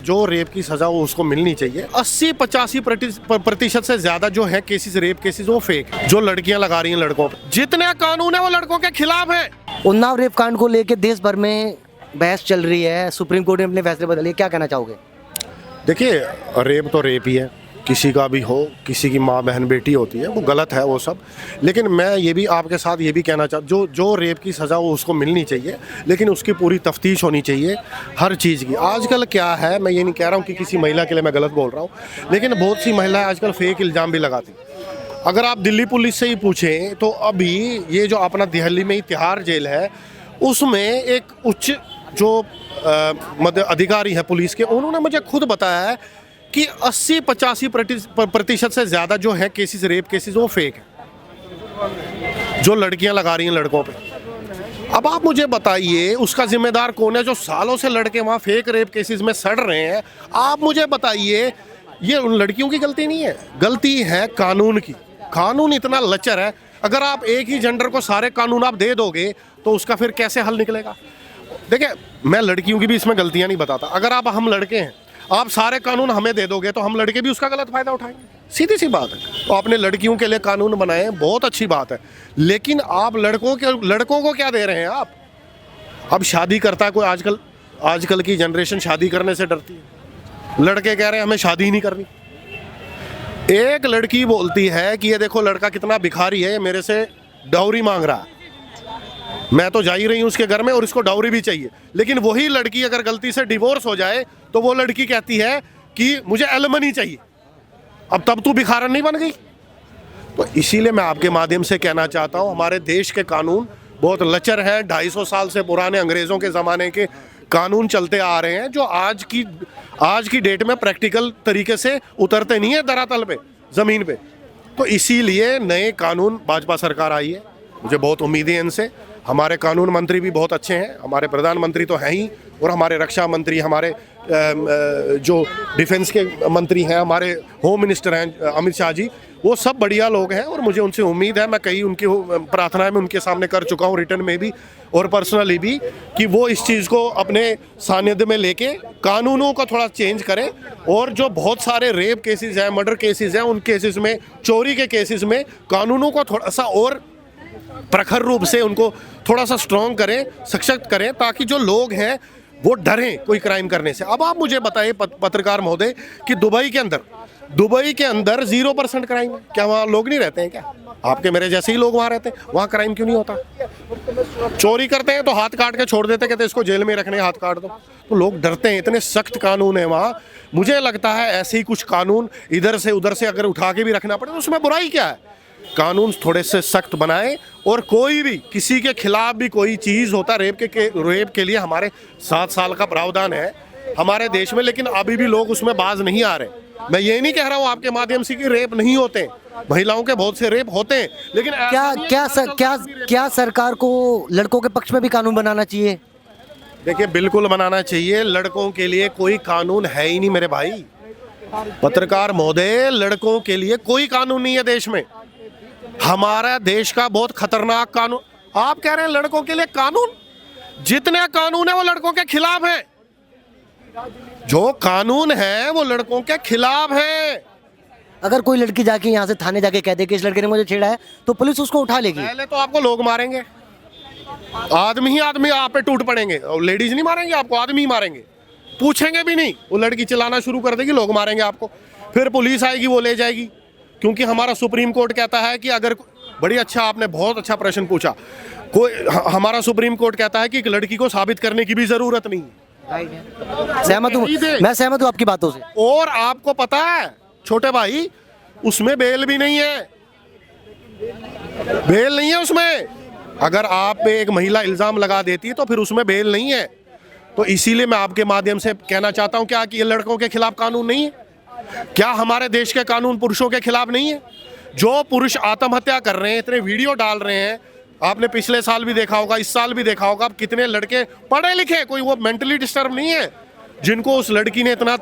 जो रेप की सजा वो उसको मिलनी चाहिए। 80-85% से ज्यादा जो है केसेस, रेप केसेस, वो फेक है। जो लड़कियां लगा रही हैं लड़कों पे, जितने कानून है वो लड़कों के खिलाफ है। उन्नाव रेप कांड को लेकर देश भर में बहस चल रही है, सुप्रीम कोर्ट ने अपने फैसले बदले, क्या कहना चाहोगे? देखिए, रेप तो रेप ही है, किसी का भी हो, किसी की माँ बहन बेटी होती है, वो गलत है वो सब। लेकिन मैं ये भी आपके साथ ये भी कहना जो रेप की सज़ा वो उसको मिलनी चाहिए, लेकिन उसकी पूरी तफ्तीश होनी चाहिए हर चीज़ की। आजकल क्या है, मैं ये नहीं कह रहा हूँ कि किसी महिला के लिए मैं गलत बोल रहा हूँ, लेकिन बहुत सी महिलाएं आजकल फेक इल्ज़ाम भी लगाती। अगर आप दिल्ली पुलिस से ही पूछें तो अभी ये जो अपना दिल्ली में ही तिहाड़ जेल है, उसमें एक उच्च जो मध्य अधिकारी है पुलिस के, उन्होंने मुझे खुद बताया है कि 80-85% से ज़्यादा जो है केसेस, रेप केसेस, वो फेक है। जो लड़कियां लगा रही हैं लड़कों पे। अब आप मुझे बताइए उसका जिम्मेदार कौन है? जो सालों से लड़के वहाँ फेक रेप केसेस में सड़ रहे हैं, आप मुझे बताइए, ये उन लड़कियों की गलती नहीं है, गलती है कानून की। कानून इतना लचर है, अगर आप एक ही जेंडर को सारे कानून आप दे दोगे तो उसका फिर कैसे हल निकलेगा? देखिए, मैं लड़कियों की भी इसमें गलतियां नहीं बताता। अगर हम लड़के हैं, आप सारे कानून हमें दे दोगे तो हम लड़के भी उसका गलत फायदा उठाएंगे, सीधी सी बात है। तो आपने लड़कियों के लिए कानून बनाए, बहुत अच्छी बात है, लेकिन आप लड़कों को क्या दे रहे हैं आप? अब शादी करता है कोई, आजकल की जनरेशन शादी करने से डरती है। लड़के कह रहे हैं हमें शादी ही नहीं करनी। एक लड़की बोलती है कि ये देखो लड़का कितना भिखारी है, मेरे से डाउरी मांग रहा है, मैं तो जा ही रही हूँ उसके घर में और इसको डाउरी भी चाहिए। लेकिन वही लड़की अगर गलती से डिवोर्स हो जाए तो वो लड़की कहती है कि मुझे एलिमनी चाहिए। अब तब तू भिखारन नहीं बन गई? तो इसीलिए मैं आपके माध्यम से कहना चाहता हूँ, हमारे देश के कानून बहुत लचर हैं। 250 साल से पुराने अंग्रेज़ों के ज़माने के कानून चलते आ रहे हैं, जो आज की डेट में प्रैक्टिकल तरीके से उतरते नहीं है धरातल पे, ज़मीन पे। तो इसीलिए नए कानून भाजपा सरकार आई है, मुझे बहुत उम्मीदें हैं इनसे। हमारे कानून मंत्री भी बहुत अच्छे हैं, हमारे प्रधानमंत्री तो हैं ही, और हमारे रक्षा मंत्री, हमारे जो डिफेंस के मंत्री हैं, हमारे होम मिनिस्टर हैं अमित शाह जी, वो सब बढ़िया लोग हैं। और मुझे उनसे उम्मीद है, मैं कई उनकी प्रार्थनाएं में उनके सामने कर चुका हूँ, रिटर्न में भी और पर्सनली भी, कि वो इस चीज़ को अपने सानिध्य में लेके कानूनों को थोड़ा चेंज करें। और जो बहुत सारे रेप केसेस हैं, मर्डर केसेस हैं, उन केसेस में, चोरी के केसेस में कानूनों को थोड़ा सा और प्रखर रूप से उनको थोड़ा सा स्ट्रॉन्ग करें, सशक्त करें, ताकि जो लोग हैं वो डरें कोई क्राइम करने से। अब आप मुझे बताइए पत्रकार महोदय कि दुबई के अंदर 0% क्राइम है। क्या वहाँ लोग नहीं रहते हैं क्या? आपके मेरे जैसे ही लोग वहाँ रहते हैं, वहाँ क्राइम क्यों नहीं होता? चोरी करते हैं तो हाथ काट के छोड़ देते, कहते इसको जेल में रखने, हाथ काट दो। तो लोग डरते हैं, इतने सख्त कानून है वहाँ। मुझे लगता है ऐसे ही कुछ कानून इधर से उधर से अगर उठा के भी रखना पड़े तो उसमें बुराई क्या है? कानून थोड़े से सख्त बनाए, और कोई भी किसी के खिलाफ भी कोई चीज़ होता, रेप के लिए हमारे 7 साल का प्रावधान है हमारे देश में, लेकिन अभी भी लोग उसमें बाज नहीं आ रहे। मैं ये नहीं कह रहा हूँ आपके माध्यम से कि रेप नहीं होते, महिलाओं के बहुत से रेप होते हैं, लेकिन क्या सरकार को लड़कों के पक्ष में भी कानून बनाना चाहिए? देखिए, बिल्कुल बनाना चाहिए। लड़कों के लिए कोई कानून है ही नहीं मेरे भाई। पत्रकार महोदय, लड़कों के लिए कोई कानून नहीं है देश में। हमारा देश का बहुत खतरनाक कानून, आप कह रहे हैं लड़कों के लिए कानून? जितने कानून है वो लड़कों के खिलाफ है। जो कानून है वो लड़कों के खिलाफ है। अगर कोई लड़की जाके यहाँ से थाने जाके कह दे कि इस लड़के ने मुझे छेड़ा है, तो पुलिस उसको उठा लेगी? पहले तो आपको लोग मारेंगे, आदमी ही आदमी आप पे टूट पड़ेंगे, और लेडीज नहीं मारेंगे आपको, आदमी ही मारेंगे, पूछेंगे भी नहीं। वो लड़की चिल्लाना शुरू कर देगी, लोग मारेंगे आपको, फिर पुलिस आएगी, वो ले जाएगी। क्योंकि हमारा सुप्रीम कोर्ट कहता है कि अगर, बड़ी अच्छा, आपने बहुत अच्छा प्रश्न पूछा, हमारा सुप्रीम कोर्ट कहता है कि एक लड़की को साबित करने की भी जरूरत नहीं है। सहमत हूँ, मैं सहमत हूँ आपकी बातों से। और आपको पता है छोटे भाई, उसमें बेल भी नहीं है, बेल नहीं है उसमें। अगर आप पे एक महिला इल्जाम लगा देती है तो फिर उसमें बेल नहीं है। तो इसीलिए मैं आपके माध्यम से कहना चाहता हूं, क्या कि ये लड़कों के खिलाफ कानून नहीं है? क्या हमारे देश के कानून पुरुषों के खिलाफ नहीं है? जो पुरुष आत्महत्या कर रहे हैं, इतने वीडियो डाल रहे हैं, आपने पिछले साल भी देखा होगा, इस साल भी देखा होगा, अब कितने लड़के पढ़े लिखे, कोई वो मेंटली डिस्टर्ब नहीं है, जिनको उस लड़की ने इतना,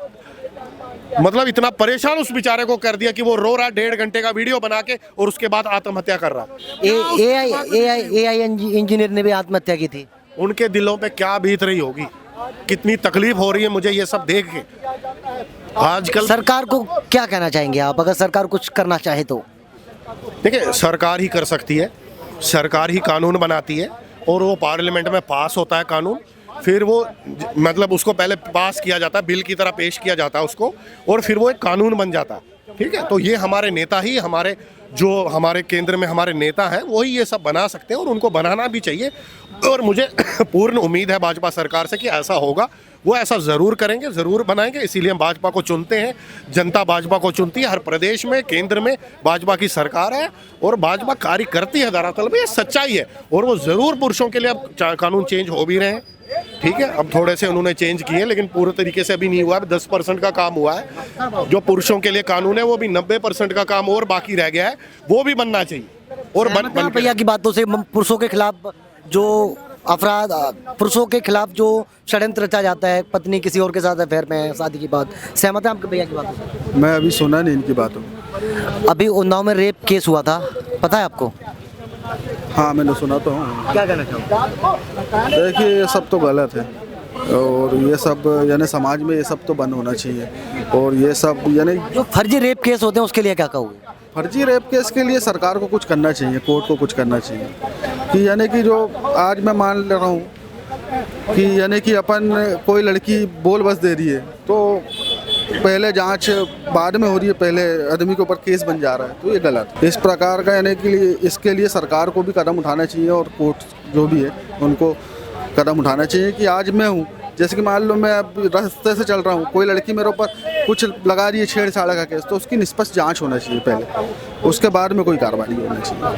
मतलब इतना परेशान उस बेचारे को कर दिया कि वो रो रहा, 1.5 घंटे का वीडियो बना के, और उसके बाद आत्महत्या कर रहा। AI इंजीनियर ने भी आत्महत्या की थी। उनके दिलों पे क्या बीत रही होगी, कितनी तकलीफ हो रही है मुझे ये सब देख के। आजकल सरकार को क्या कहना चाहेंगे आप, अगर सरकार कुछ करना चाहे तो? देखिए, सरकार ही कर सकती है, सरकार ही कानून बनाती है और वो पार्लियामेंट में पास होता है कानून, फिर वो मतलब उसको पहले पास किया जाता है, बिल की तरह पेश किया जाता है उसको, और फिर वो एक कानून बन जाता है। ठीक है, तो ये हमारे नेता ही, हमारे केंद्र में हमारे नेता हैं, वही ये सब बना सकते हैं और उनको बनाना भी चाहिए। और मुझे पूर्ण उम्मीद है भाजपा सरकार से कि ऐसा होगा, वो ऐसा ज़रूर करेंगे, ज़रूर बनाएंगे। इसीलिए हम भाजपा को चुनते हैं, जनता भाजपा को चुनती है। हर प्रदेश में, केंद्र में भाजपा की सरकार है और भाजपा कार्य करती है, धरातल में ये सच्चाई है। और वो ज़रूर पुरुषों के लिए अब कानून चेंज हो भी रहे हैं, ठीक है, अब थोड़े से उन्होंने चेंज किए, लेकिन पूरे तरीके से अभी नहीं हुआ है। 10% का काम हुआ है। जो पुरुषों के लिए कानून है वो भी 90% का काम और बाकी रह गया है, वो भी बनना चाहिए। और बन भैया की बातों से पुरुषों के खिलाफ जो अपराध, पुरुषों के खिलाफ जो षड्यंत्र रचा जाता है, पत्नी किसी और के साथ अफेयर में है, शादी की बात, सहमत है आपके भैया की बातों से? मैं अभी सुना नहीं इनकी बातों। अभी उन्नाव में रेप केस हुआ था, पता है आपको? हाँ, मैंने सुना तो हूँ। क्या कहना चाहूँ? देखिए, ये सब तो गलत है और ये सब यानी समाज में ये सब तो बंद होना चाहिए। और ये सब यानी जो फर्जी रेप केस होते हैं उसके लिए क्या कहोगे? फर्जी रेप केस के लिए सरकार को कुछ करना चाहिए, कोर्ट को कुछ करना चाहिए कि यानी कि जो आज मैं मान ले रहा हूँ कि यानी कि अपन कोई लड़की बोल बस दे रही है तो पहले जांच बाद में हो रही है, पहले आदमी के ऊपर केस बन जा रहा है, तो ये गलत है। इस प्रकार का यानी कि इसके लिए सरकार को भी कदम उठाना चाहिए और कोर्ट जो भी है उनको कदम उठाना चाहिए कि आज मैं हूँ, जैसे कि मान लो मैं अब रास्ते से चल रहा हूँ, कोई लड़की मेरे ऊपर कुछ लगा रही है छेड़छाड़ का केस, तो उसकी निष्पक्ष जांच होना चाहिए पहले, उसके बाद में कोई कार्रवाई होना चाहिए।